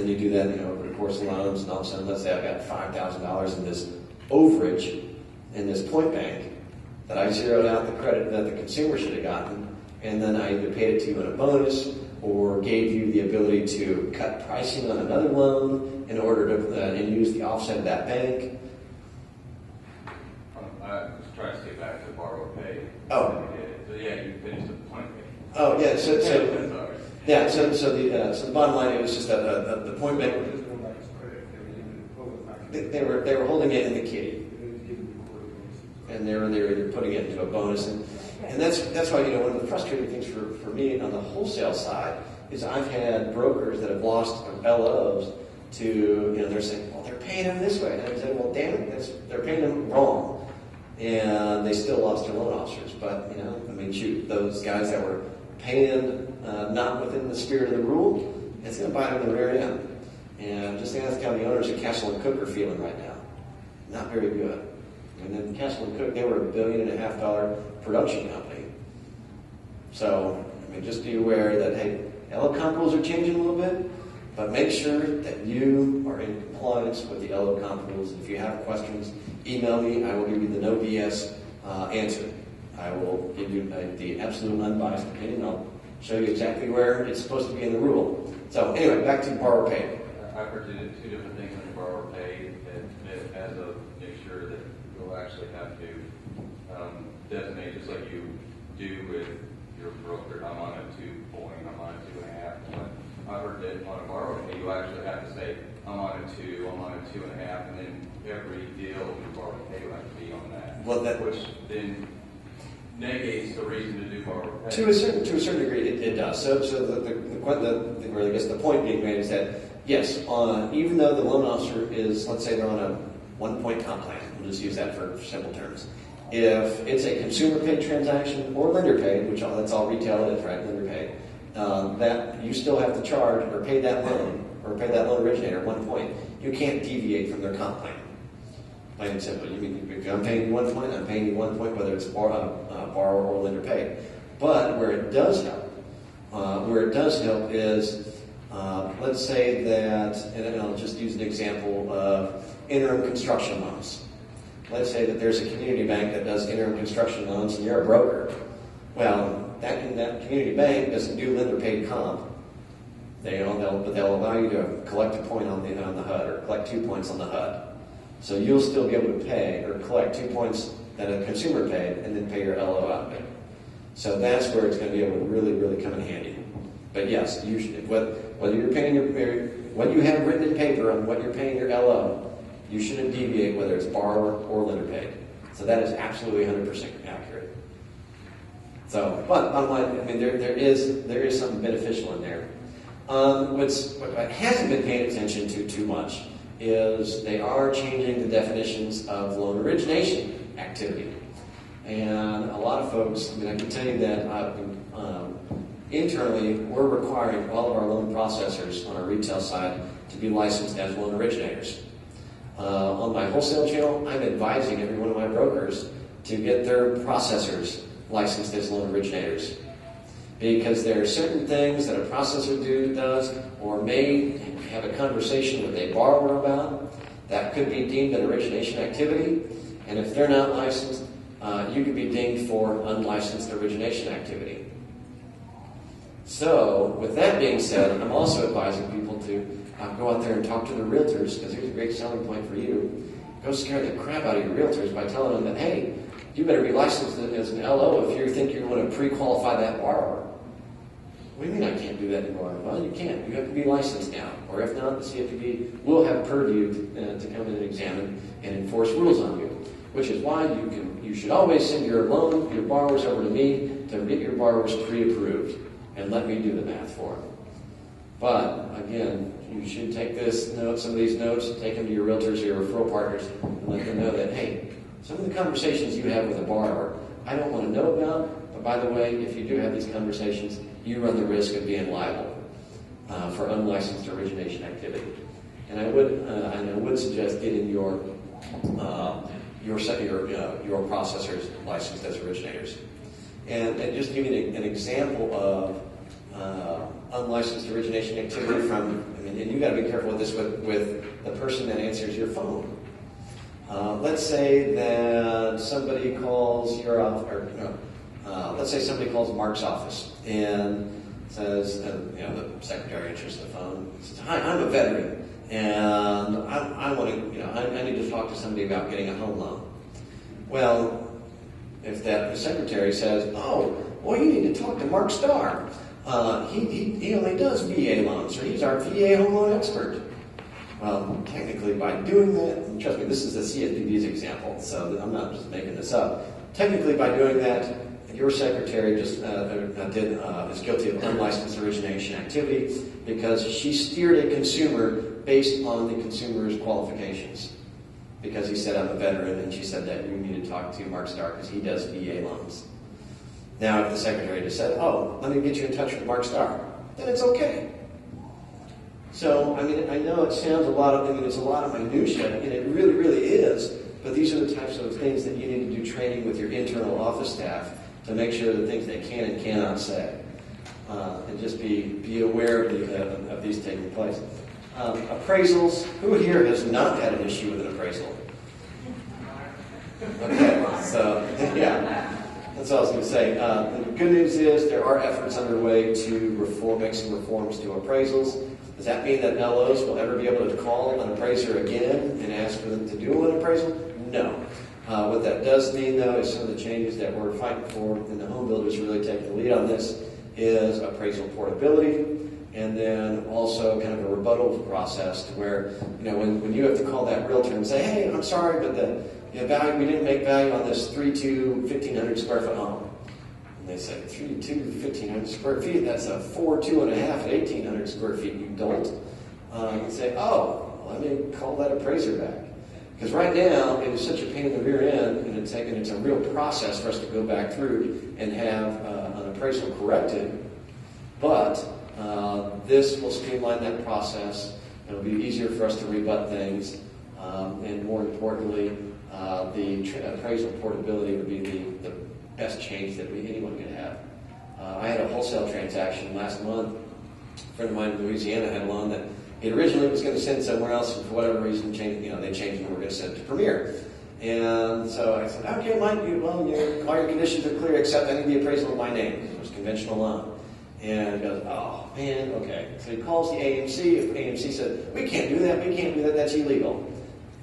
then you do that, over the course of loans, and all of a sudden, let's say I've got $5,000 in this overage in this point bank that I zeroed out the credit that the consumer should have gotten, and then I either paid it to you in a bonus or gave you the ability to cut pricing on another loan in order to and use the offset of that bank. I was trying to get back to borrow or pay. Oh. So yeah, you finished the point pay. Oh yeah, so the bottom line is just that the point bank, they were holding it in the kitty, and they were either putting it into a bonus, and that's why one of the frustrating things for me on the wholesale side is I've had brokers that have lost LOs to they're saying, well, they're paying them this way, and I'm saying, well, damn it, they're paying them wrong, and they still lost their loan officers. But shoot, those guys that were paying not within the spirit of the rule, it's going to bite them in the rear end. And just ask how the owners at Castle and Cook are feeling right now. Not very good. And then Castle and Cook, they were $1.5 billion production company. So, just be aware that, hey, LO comp rules are changing a little bit, but make sure that you are in compliance with the LO comp rules. If you have questions, email me. I will give you the no BS answer. I will give you the absolute unbiased opinion. I'll show you exactly where it's supposed to be in the rule. So anyway, back to borrow pay. I've heard two different things on borrow pay that as a make sure that you'll actually have to designate, just like you do with your broker. I'm on a 2 point, I'm on a 2.5 point. I've heard that on a borrow pay, you actually have to say, I'm on a 2, I'm on a 2.5, and then every deal in borrow pay will have to be on that. Well, which then negates the reason to do borrow pay. To a certain degree, it does. So the point being made is that yes, even though the loan officer is, let's say they're on a 1-point comp plan, we'll just use that for simple terms. If it's a consumer paid transaction or lender paid, which that's all retail is, right? Lender paid, that you still have to charge or pay that loan originator at 1 point. You can't deviate from their comp plan. Plain and simple. If I'm paying you 1 point, I'm paying you 1 point, whether it's borrower or lender paid. But where it does help is, let's say that, and I'll just use an example of interim construction loans. Let's say that there's a community bank that does interim construction loans, and you're a broker. Well, that community bank doesn't do lender paid comp. But they'll allow you to collect a point on the HUD or collect 2 points on the HUD. So you'll still be able to pay or collect 2 points that a consumer paid and then pay your LO out of it. So that's where it's going to be able to really, really come in handy. But yes, you should, whether you're paying what you have written in paper on what you're paying your LO, you shouldn't deviate whether it's borrower or lender paid. So that is absolutely 100% accurate. So, but bottom line, there is something beneficial in there. What hasn't been paid attention to too much is they are changing the definitions of loan origination activity. And a lot of folks, I can tell you that internally, we're requiring all of our loan processors on our retail side to be licensed as loan originators. On my wholesale channel, I'm advising every one of my brokers to get their processors licensed as loan originators. Because there are certain things that a processor does or may have a conversation with a borrower about that could be deemed an origination activity. And if they're not licensed, you could be dinged for unlicensed origination activity. So, with that being said, I'm also advising people to go out there and talk to the realtors, because here's a great selling point for you. Go scare the crap out of your realtors by telling them that, hey, you better be licensed as an LO if you think you want to pre-qualify that borrower. What do you mean I can't do that anymore? Well, you can't. You have to be licensed now. Or if not, the CFPB will have purview to come in and examine and enforce rules on you. Which is why you should always send your borrowers over to me to get your borrowers pre-approved and let me do the math for them. But again, you should take some of these notes, take them to your realtors or your referral partners, and let them know that, hey, some of the conversations you have with a borrower, I don't want to know about, but by the way, if you do have these conversations, you run the risk of being liable for unlicensed origination activity. And I would suggest getting your processors licensed as originators. And just giving an example of unlicensed origination activity from, and you got to be careful with this with the person that answers your phone. Let's say that somebody calls your office, or let's say somebody calls Mark's office and says, the secretary answers the phone. Says, "Hi, I'm a veteran, and I want to, I need to talk to somebody about getting a home loan." Well, if the secretary says, "Oh, well, you need to talk to Mark Starr. He only does VA loans, or he's our VA home loan expert." Well, technically, by doing that, and trust me, this is the CFPB's example, so I'm not just making this up. Technically, by doing that, your secretary is guilty of unlicensed origination activity because she steered a consumer based on the consumer's qualifications. Because he said, "I'm a veteran," and she said that you need to talk to Mark Starr because he does VA loans. Now, if the secretary just said, "Oh, let me get you in touch with Mark Starr," then it's okay. So, I know it sounds it's a lot of minutia, and it really, really is, but these are the types of things that you need to do training with your internal office staff to make sure the things they can and cannot say. And just be aware of these taking place. Appraisals. Who here has not had an issue with an appraisal? Okay, so, yeah. That's all I was going to say. The good news is there are efforts underway to make some reforms to appraisals. Does that mean that LOs will ever be able to call an appraiser again and ask for them to do an appraisal? No. What that does mean, though, is some of the changes that we're fighting for, and the home builders really taking the lead on this, is appraisal portability, and then also kind of a rebuttal process to where, when you have to call that realtor and say, "Hey, I'm sorry, but the value, we didn't make value on this 3-2 1,500 square foot home." And they say, 3-2 1,500 square feet, that's a 4-2 1/2 at 1,800 square feet. You don't. You say, "Oh, let me call that appraiser back." Because right now, it is such a pain in the rear end, and it's a real process for us to go back through and have an appraisal corrected. But this will streamline that process. It'll be easier for us to rebut things. And more importantly, the appraisal portability would be the best change that anyone could have. I had a wholesale transaction last month. A friend of mine in Louisiana had a loan that he originally was going to send somewhere else, and for whatever reason, they changed and we're going to send it to Premier. And so I said, "Okay, Mike, all your conditions are clear, except I need the appraisal of my name." It was a conventional loan. And he goes, "Oh, man, okay." So he calls the AMC. If the AMC said, "We can't do that, that's illegal."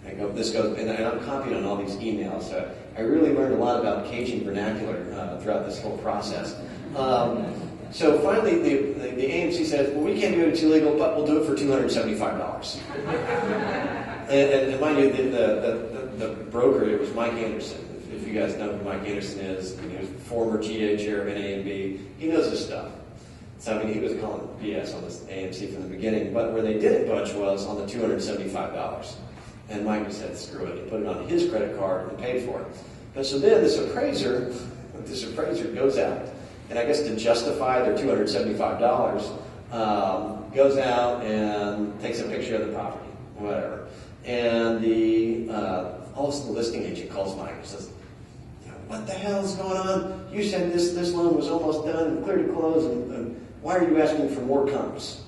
And I'm copied on all these emails, so I really learned a lot about Cajun vernacular throughout this whole process. So finally, the AMC says, "Well, we can't do it, it's illegal, but we'll do it for $275. and mind you, the broker, it was Mike Anderson. If you guys know who Mike Anderson is, he was former GA chair of NAMB. He knows his stuff. So, he was calling BS on this AMC from the beginning, but where they didn't budge was on the $275. And Mike just said, "Screw it." He put it on his credit card and paid for it. But so then this appraiser goes out, and I guess to justify their $275, goes out and takes a picture of the property, whatever. And all of a sudden the listing agent calls Mike and says, "What the hell is going on? You said this loan was almost done and clear to close, and why are you asking for more comps?"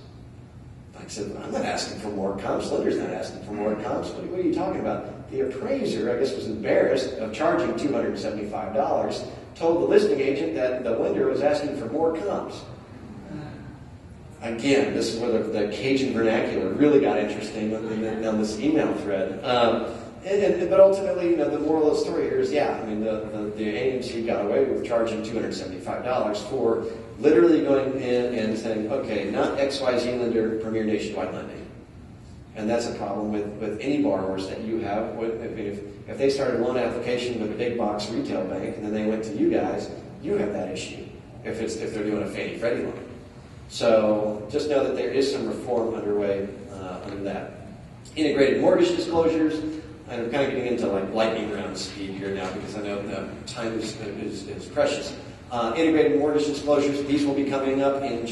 I said, "I'm not asking for more comps. Lender's not asking for more comps. What are you talking about?" The appraiser, I guess, was embarrassed of charging $275, told the listing agent that the lender was asking for more comps. Again, this is where the Cajun vernacular really got interesting on this email thread. But ultimately, the moral of the story here is, the AMC got away with charging $275 for literally going in and saying, "Okay, not XYZ lender, Premier Nationwide Lending." And that's a problem with any borrowers that you have. If they started a loan application with a big box retail bank and then they went to you guys, you have that issue if they're doing a Fannie Freddie loan. So just know that there is some reform underway under that. Integrated mortgage disclosures. I'm kind of getting into lightning round speed here now because I know the time is precious. Integrated mortgage disclosures, these will be coming up in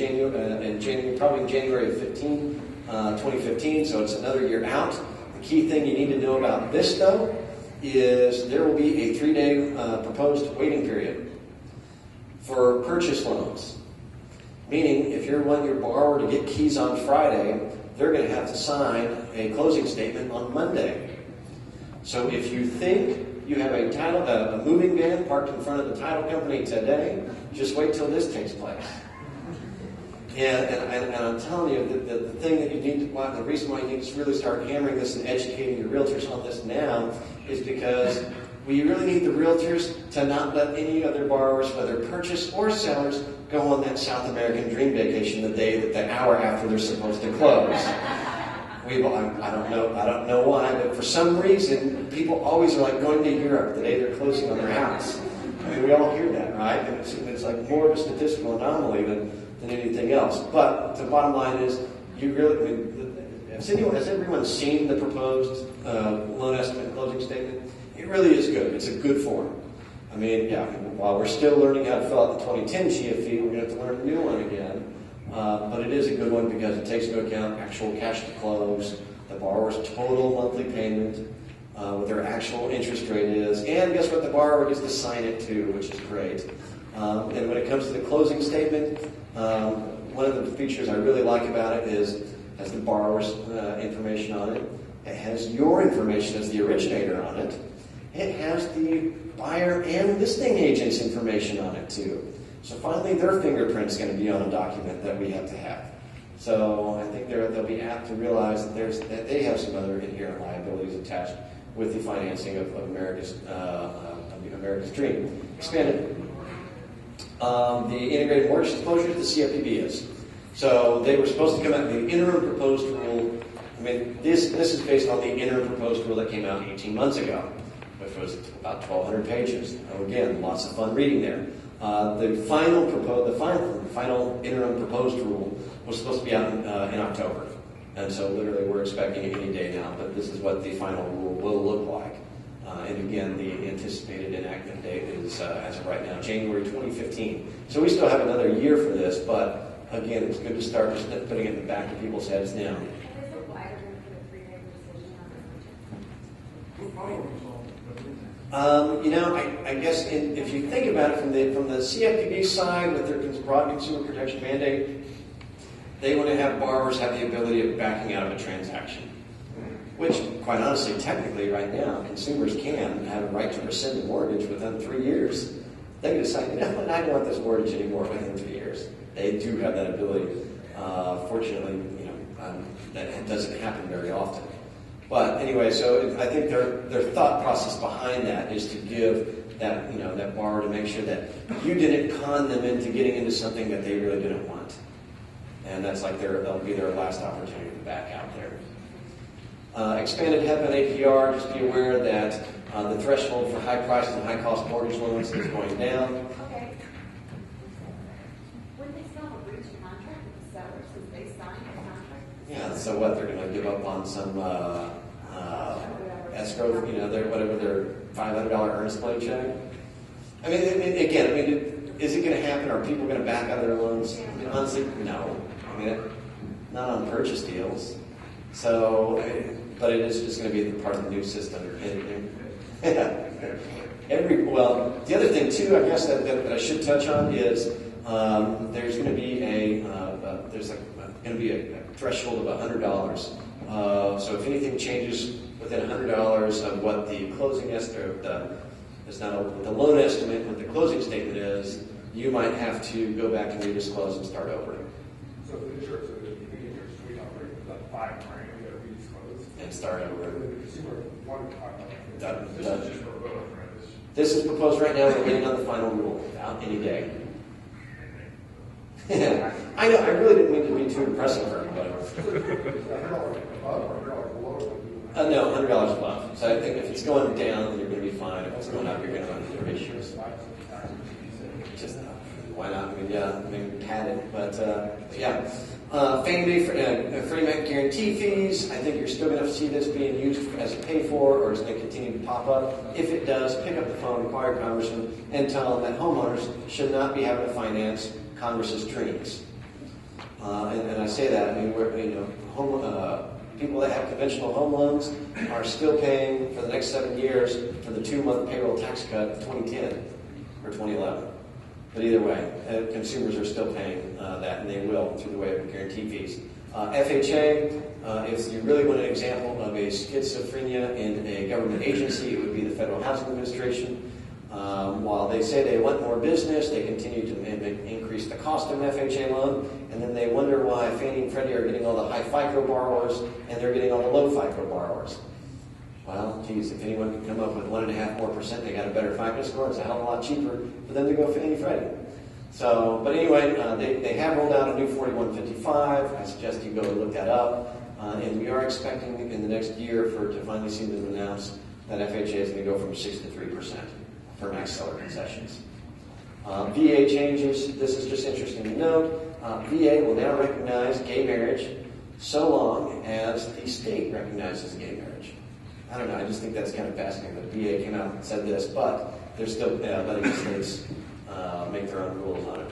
probably in January of 2015, so it's another year out. The key thing you need to know about this, though, is there will be a 3-day proposed waiting period for purchase loans. Meaning, if you want your borrower to get keys on Friday, they're going to have to sign a closing statement on Monday. So if you think you have a moving van parked in front of the title company today, just wait till this takes place. And I'm telling you, the thing that you need to, the reason why you need to really start hammering this and educating your realtors on this now is because we really need the realtors to not let any other borrowers, whether purchase or sellers, go on that South American dream vacation the hour after they're supposed to close. I don't know why, but for some reason, people always are like going to Europe the day they're closing on their house. I mean, we all hear that, right? And it's like more of a statistical anomaly than anything else. But the bottom line is, has everyone seen the proposed loan estimate and closing statement? It really is good. It's a good form. I mean, yeah, while we're still learning how to fill out the 2010 GFE, we're going to have to learn a new one again. But it is a good one because it takes into account actual cash to close, the borrower's total monthly payment, what their actual interest rate is, and guess what? The borrower gets to sign it too, which is great. And when it comes to the closing statement, one of the features I really like about it is it has the borrower's information on it. It has your information as the originator on it. It has the buyer and listing agent's information on it too. So finally, their fingerprint's going to be on a document that we have to have. So I think they'll be apt to realize that they have some other inherent liabilities attached with the financing of America's dream. Expanded. The integrated mortgage disclosure, the CFPB is. So they were supposed to come out with the interim proposed rule. I mean, this is based on the interim proposed rule that came out 18 months ago, which was about 1,200 pages. Now, again, lots of fun reading there. The final interim proposed rule was supposed to be out in October. And so literally we're expecting it any day now, but this is what the final rule will look like. And again, the anticipated enactment date is, as of right now, January 2015. So we still have another year for this, but again, it's good to start just putting it in the back of people's heads now. I guess if you think about it from the CFPB side with their broad consumer protection mandate, they want to have borrowers have the ability of backing out of a transaction, which, quite honestly, technically right now, consumers can have a right to rescind the mortgage within 3 years. They can decide, I don't want this mortgage anymore within 3 years. They do have that ability. Fortunately, that doesn't happen very often. But anyway, so I think their thought process behind that is to give that borrower to make sure that you didn't con them into getting into something that they really didn't want. And that's like that'll be their last opportunity to back out there. Expanded HEP and APR, just be aware that the threshold for high prices and high cost mortgage loans is going down. Okay. Wouldn't they still have a breach of contract with the seller since they signed the contract? Yeah, so what, they're going to give up on some escrow, their $500 earnest money check? I mean, is it going to happen? Are people going to back out of their loans? I mean, honestly, no. I mean, not on purchase deals. So, but it is just going to be part of the new system. The other thing too, I guess that I should touch on is there's going to be a threshold of $100. So if anything changes within $100 of what the closing estimate, the loan estimate, what the closing statement is, you might have to go back and redisclose and start over. So the insurance, we operate with that $5 grand, we got to redisclose. And start over. The consumer wanted to talk about Done. this is just for a vote, right? This is proposed right now. We're waiting on the final rule out any day. I know. I really didn't mean to be too impressive for everybody. No, $100 above. So I think if it's going down, then you're going to be fine. If it's going up, you're going to run into issues. Just why not? I mean, had it, but yeah. Fannie Mae, Freddie Mac guarantee fees. I think you're still going to see this being used as a pay for, or it's going to continue to pop up. If it does, pick up the phone, call your congressman, and tell them that homeowners should not be having to finance Congress's dreams. And I say that, I mean, people that have conventional home loans are still paying for the next 7 years for the 2-month payroll tax cut of 2010 or 2011. But either way, consumers are still paying that, and they will through the way of guarantee fees. FHA, if you really want an example of a schizophrenia in a government agency, it would be the Federal Housing Administration. While they say they want more business, they continue to increase the cost of an FHA loan, and then they wonder why Fannie and Freddie are getting all the high FICO borrowers and they're getting all the low FICO borrowers. Well, geez, if anyone can come up with 1.5% more, they got a better FICO score, it's a hell of a lot cheaper for them to go Fannie Freddie. So, but anyway, they have rolled out a new 4155. I suggest you go and look that up. And we are expecting in the next year to finally see them announce that FHA is going to go from 6 to 3% for max seller concessions. VA changes. This is just interesting to note. VA will now recognize gay marriage so long as the state recognizes gay marriage. I don't know. I just think that's kind of fascinating that the VA came out and said this, but they're still letting the states make their own rules on it.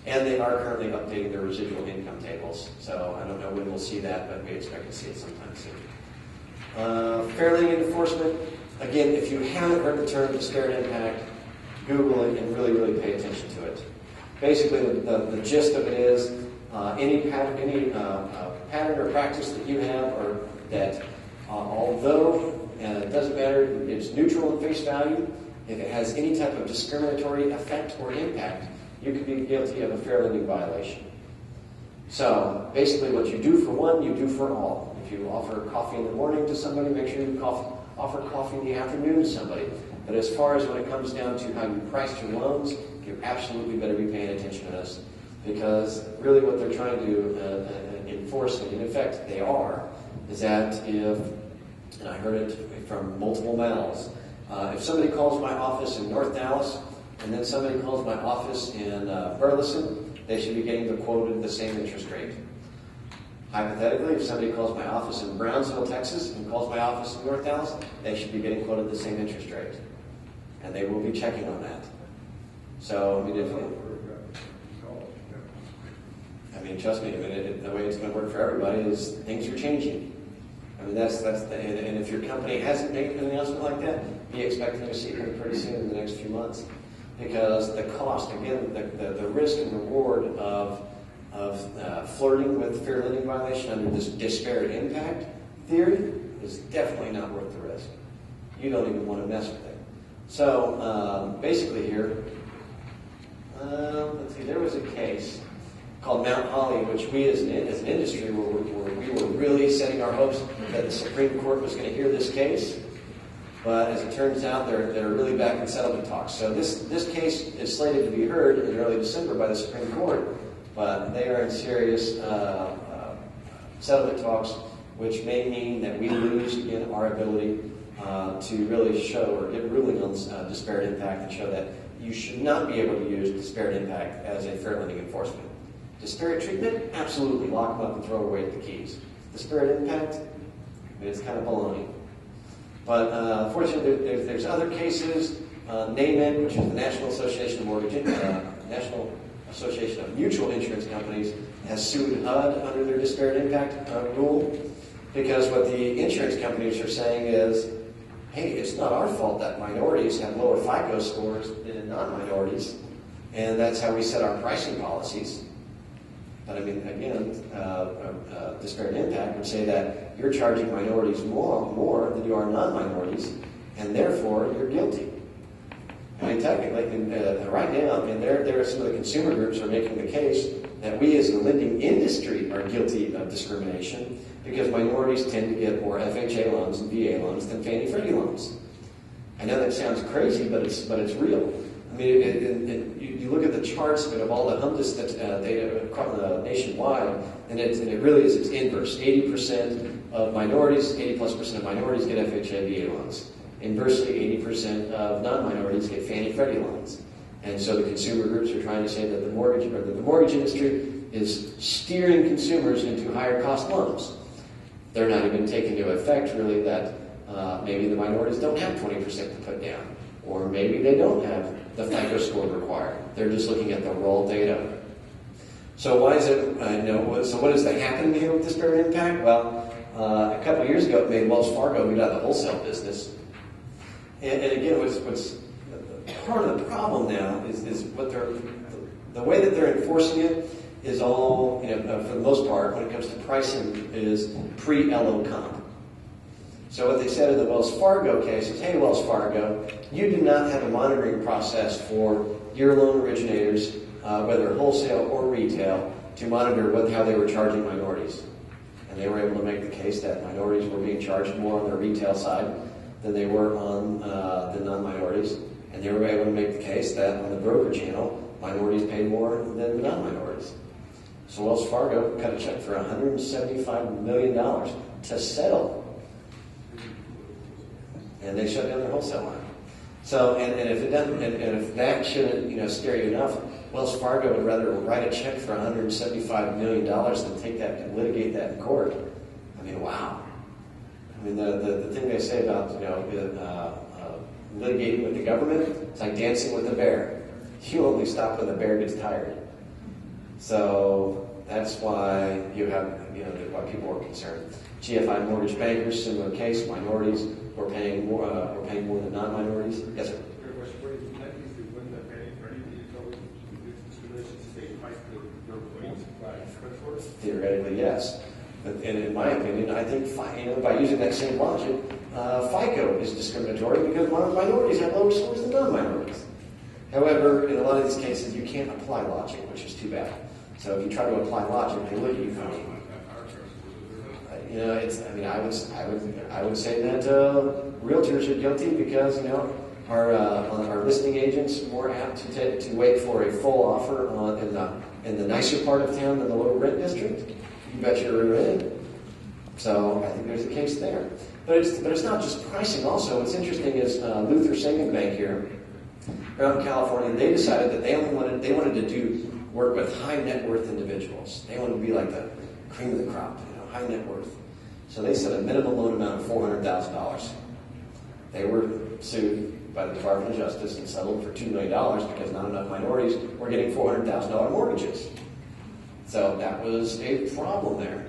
And they are currently updating their residual income tables. So I don't know when we'll see that, but we expect to see it sometime soon. Fair lending enforcement. Again, if you haven't heard the term disparate impact, Google it and really, really pay attention to it. Basically, the gist of it is any pattern or practice that you have, or that although it doesn't matter, it's neutral in face value, if it has any type of discriminatory effect or impact, you could be guilty of a fair lending violation. So basically what you do for one, you do for all. If you offer coffee in the morning to somebody, make sure you offer coffee in the afternoon to somebody. But as far as when it comes down to how you price your loans, you absolutely better be paying attention to this. Because really what they're trying to enforce, and in effect they are, is that if, and I heard it from multiple mouths, if somebody calls my office in North Dallas, and then somebody calls my office in Burleson, they should be getting the same interest rate. Hypothetically, if somebody calls my office in Brownsville, Texas, and calls my office in North Dallas, they should be getting quoted the same interest rate. And they will be checking on that. So, trust me, the way it's going to work for everybody is things are changing. And if your company hasn't made an announcement like that, be expecting to see it pretty soon in the next few months. Because the cost, again, the risk and reward of flirting with fair lending violation under this disparate impact theory is definitely not worth the risk. You don't even want to mess with it. So basically here, let's see, there was a case called Mount Holly, which we as an industry we were really setting our hopes that the Supreme Court was going to hear this case. But as it turns out, they're really back in settlement talks. So this case is slated to be heard in early December by the Supreme Court, but they are in serious settlement talks, which may mean that we lose again our ability to really show or get ruling on disparate impact and show that you should not be able to use disparate impact as a fair lending enforcement. Disparate treatment, absolutely, lock them up and throw away the keys. Disparate impact, it's kind of baloney. But fortunately, there's other cases. NAMIC, which is the National Association of Mutual Insurance Companies, has sued HUD under their disparate impact rule, because what the insurance companies are saying is, hey, it's not our fault that minorities have lower FICO scores than non-minorities, and that's how we set our pricing policies. But I mean, again, disparate impact would say that you're charging minorities more than you are non-minorities, and therefore you're guilty. I mean, technically, right now, there are some of the consumer groups are making the case that we as the lending industry are guilty of discrimination because minorities tend to get more FHA loans and VA loans than Fannie Freddie loans. I know that sounds crazy, but it's real. I mean, you look at the charts of all the HUMDIS data nationwide, and it really is its inverse. 80% of minorities, 80+% of minorities get FHA VA loans. Inversely, 80% of non-minorities get Fannie Freddie loans. And so the consumer groups are trying to say that the mortgage industry is steering consumers into higher cost loans. They're not even taking into effect really that maybe the minorities don't have 20% to put down, or maybe they don't have the FICO score required. They're just looking at the raw data. So why is it? So what is happening here with disparate impact? Well, a couple of years ago, it made Wells Fargo move out of the wholesale business. And again, what's part of the problem now is what the way that they're enforcing it is all, for the most part, when it comes to pricing, is pre-LO comp. So what they said in the Wells Fargo case is, hey, Wells Fargo, you do not have a monitoring process for your loan originators, whether wholesale or retail, to monitor how they were charging minorities. And they were able to make the case that minorities were being charged more on their retail side than they were on the non-minorities. And they were able to make the case that on the broker channel, minorities paid more than the non-minorities. So Wells Fargo cut a check for $175 million to settle. And they shut down their wholesale line. So, and if it doesn't, and if that shouldn't, scare you enough, Wells Fargo would rather write a check for $175 million than take that and litigate that in court. I mean, wow. I mean, the thing they say about, litigating with the government, it's like dancing with a bear. You only stop when the bear gets tired. So that's why you have, why people are concerned. GFI mortgage bankers, similar case, minorities were paying more than non-minorities. Yes, sir. Theoretically, yes. But in my opinion, I think by using that same logic, FICO is discriminatory because minorities have lower scores than non-minorities. However, in a lot of these cases, you can't apply logic, which is too bad. So if you try to apply logic, they look at you funny. I would say that realtors are guilty because our listing agents more apt to wait for a full offer in the nicer part of town than the low rent district. You bet you're in. So I think there's a case there. But it's not just pricing. Also, what's interesting is Luther Saving Bank here, out in California, they decided that they wanted to do work with high net worth individuals. They wanted to be like the cream of the crop, high net worth. So they set a minimum loan amount of $400,000. They were sued by the Department of Justice and settled for $2 million because not enough minorities were getting $400,000 mortgages. So that was a problem there.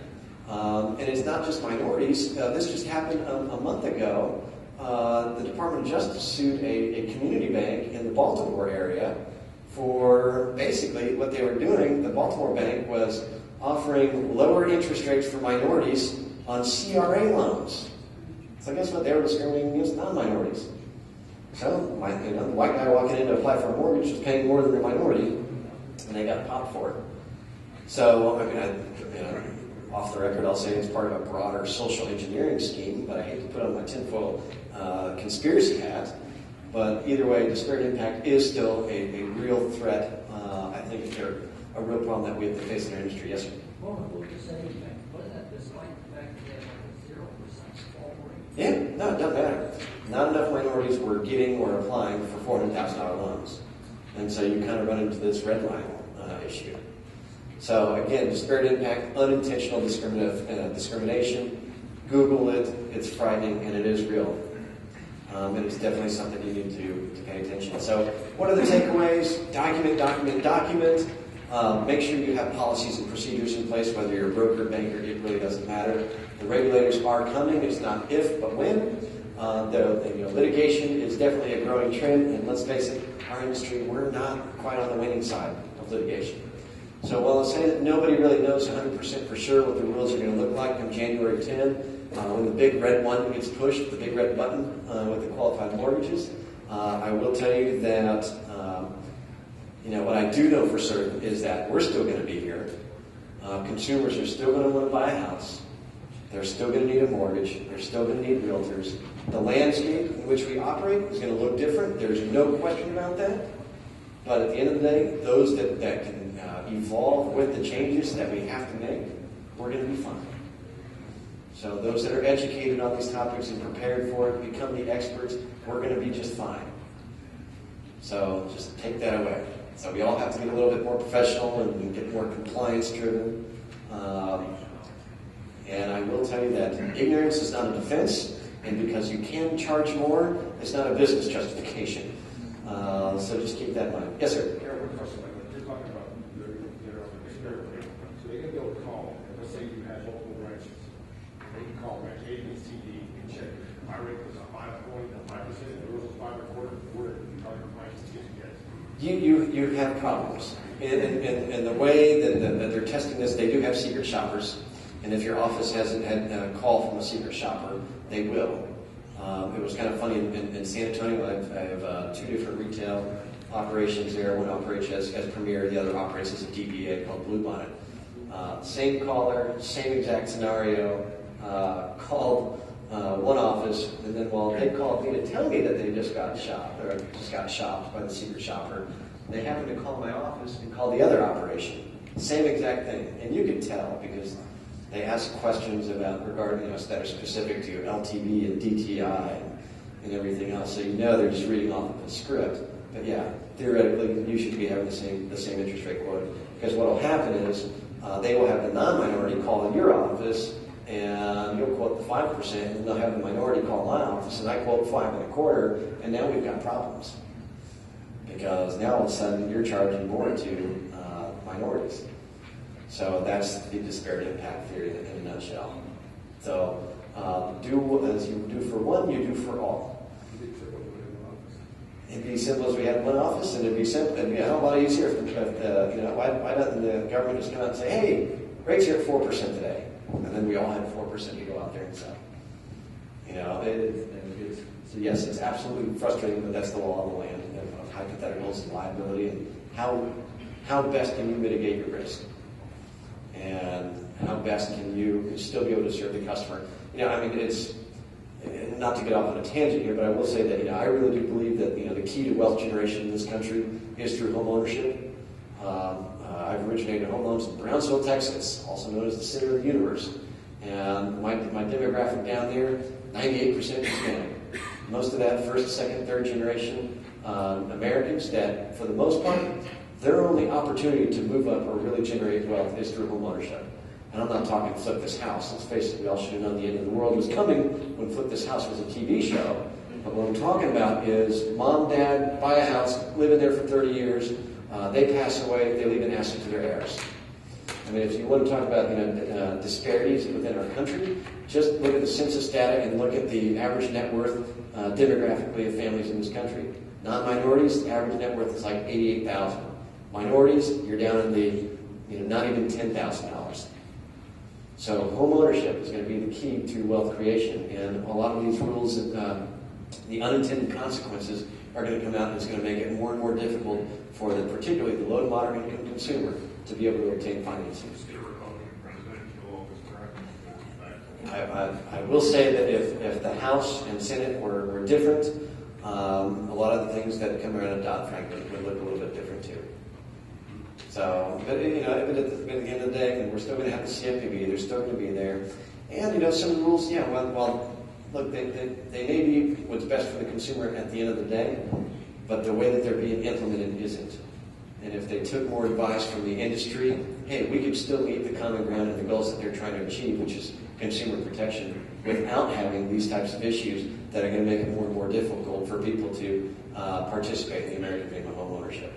And it's not just minorities. This just happened a month ago. The Department of Justice sued a community bank in the Baltimore area for basically what they were doing. The Baltimore bank was offering lower interest rates for minorities on CRA loans. So guess what? They were discriminating against non-minorities. So the white guy walking in to apply for a mortgage was paying more than the minority, and they got popped for it. So, off the record, I'll say it's part of a broader social engineering scheme, but I hate to put on my tinfoil conspiracy hat. But either way, disparate impact is still a real threat. I think they're a real problem that we have to face in our industry. Yes, sir? Well, what was that impact? Wasn't that despite the fact that they had like a 0% fall rate? Yeah, no, it doesn't matter. Not enough minorities were getting or applying for $400,000 loans. And so you kind of run into this red line issue. So again, disparate impact, unintentional discrimination. Google it. It's frightening, and it is real. And it's definitely something you need to pay attention. So what are the takeaways? Document. Make sure you have policies and procedures in place, whether you're a broker, banker, it really doesn't matter. The regulators are coming. It's not if, but when. Litigation is definitely a growing trend, and let's face it, our industry, we're not quite on the winning side of litigation. So while I say that nobody really knows 100% for sure what the rules are going to look like come January 10, when the big red one gets pushed, the big red button with the qualified mortgages, I will tell you that what I do know for certain is that we're still going to be here. Consumers are still going to want to buy a house. They're still going to need a mortgage. They're still going to need realtors. The landscape in which we operate is going to look different. There's no question about that. But at the end of the day, those that can evolve with the changes that we have to make, we're going to be fine. So those that are educated on these topics and prepared for it, become the experts, we're going to be just fine. So just take that away. So we all have to get a little bit more professional and get more compliance driven. And I will tell you that ignorance is not a defense, and because you can charge more, it's not a business justification. So just keep that in mind. Yes, sir? One question. You're talking about their experience. So they can be able to call, and let's say you have multiple branches. They can call branch A, B, C, D, and check. My rate was a 5.5%, and yours was 5.25%. We're talking about branches to get. you have problems. In the way that they're testing this, they do have secret shoppers. And if your office hasn't had a call from a secret shopper, they will. It was kind of funny in San Antonio. I have 2 different retail operations there. One operates as Premier, the other operates as a DBA called Bluebonnet. Same caller, same exact scenario. Called one office, and then while they called me to tell me that they just got shopped by the secret shopper, they happened to call my office and call the other operation. Same exact thing, and you could tell because they ask questions regarding that are specific to LTV and DTI and everything else. So they're just reading off of a script. But yeah, theoretically, you should be having the same interest rate quote. Because what will happen is they will have the non-minority call in your office, and you'll quote the 5%, and they'll have the minority call my office, and I quote 5.25%, and now we've got problems. Because now all of a sudden you're charging more to minorities. So that's the disparate impact theory in a nutshell. So do as you do for one, you do for all. It'd be simple as we had one office, and it'd be simple. And a lot easier if why doesn't the government just come out and say, hey, rates are at 4% today, and then we all had 4% to go out there and sell. So yes, it's absolutely frustrating, but that's the law of the land of hypotheticals and liability, and how best can you mitigate your risk, and how best can you still be able to serve the customer. It's not to get off on a tangent here, but I will say that I really do believe that the key to wealth generation in this country is through home ownership. I've originated home loans in Brownsville, Texas, also known as the center of the universe, and my demographic down there, 98% Hispanic. Most of that first, second, third generation Americans that, for the most part, their only opportunity to move up or really generate wealth is through home ownership. And I'm not talking Flip This House. Let's face it, we all should have known the end of the world was coming when Flip This House was a TV show. But what I'm talking about is mom, dad, buy a house, live in there for 30 years, they pass away, they leave an asset to their heirs. If you want to talk about disparities within our country, just look at the census data and look at the average net worth demographically of families in this country. Non-minorities, the average net worth is like $88,000. Minorities, you're down in the not even $10,000. So home ownership is going to be the key to wealth creation, and a lot of these rules, the unintended consequences are going to come out, and it's going to make it more and more difficult for particularly the low to moderate income consumer to be able to obtain financing. I will say that if the House and Senate were different, a lot of the things that come around of Dodd-Frank would look a little bit different too. So, but at the end of the day, we're still going to have the CFPB. They're still going to be there, and some rules. Yeah, well, look, they may be what's best for the consumer at the end of the day, but the way that they're being implemented isn't. And if they took more advice from the industry, hey, we could still meet the common ground and the goals that they're trying to achieve, which is consumer protection, without having these types of issues that are going to make it more and more difficult for people to participate in the American dream of home ownership.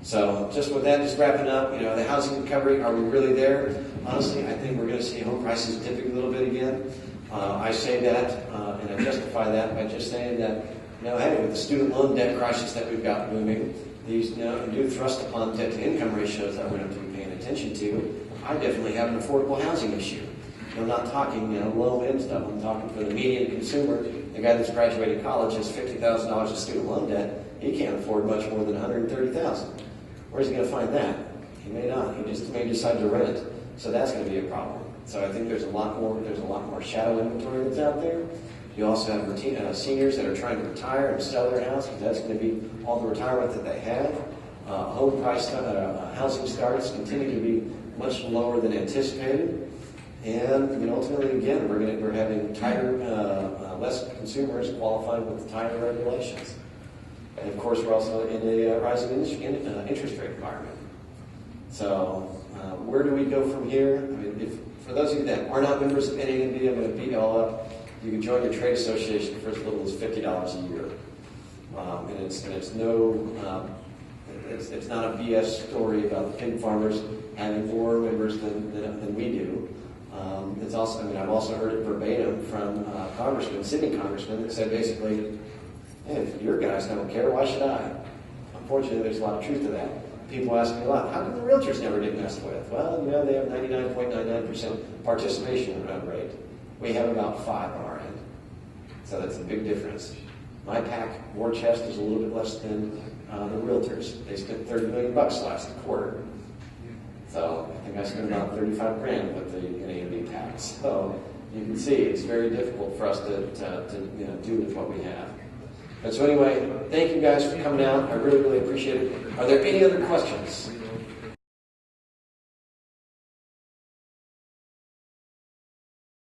So just with that, just wrapping up, the housing recovery, are we really there? Honestly, I think we're going to see home prices dipping a little bit again. I say that, and I justify that by just saying that, hey, with the student loan debt crisis that we've got booming, these new thrust upon debt-to-income ratios that we're going to have to be paying attention to, I definitely have an affordable housing issue. I'm not talking, low-end stuff. I'm talking for the median consumer. The guy that's graduating college has $50,000 of student loan debt. He can't afford much more than $130,000. Where's he going to find that? He may not. He just may decide to rent it. So that's going to be a problem. So I think there's a lot more shadow inventory that's out there. You also have seniors that are trying to retire and sell their house because that's going to be all the retirement that they have. Housing starts continue to be much lower than anticipated. And ultimately, again, we're having tighter, less consumers qualifying with tighter regulations. And of course, we're also in a rising interest rate environment. So where do we go from here? For those of you that are not members of NANB, I'm going to beat you all up. You can join your trade association for as little as $50 a year, and it's not a BS story about the pig farmers having more members than we do. It's also, I've also heard it verbatim from sitting congressmen that said basically, hey, if your guys don't care, why should I? unfortunately, there's a lot of truth to that. People ask me a lot, how come the realtors never get messed with? Well, they have 99.99% participation rate. We have about 5 on our end. So that's a big difference. My PAC war chest is a little bit less than the realtors. They spent $30 million last quarter. So I think I spent about 35 grand with the NAB PAC. So you can see it's very difficult for us to do with what we have. But so anyway, thank you guys for coming out. I really, really appreciate it. Are there any other questions?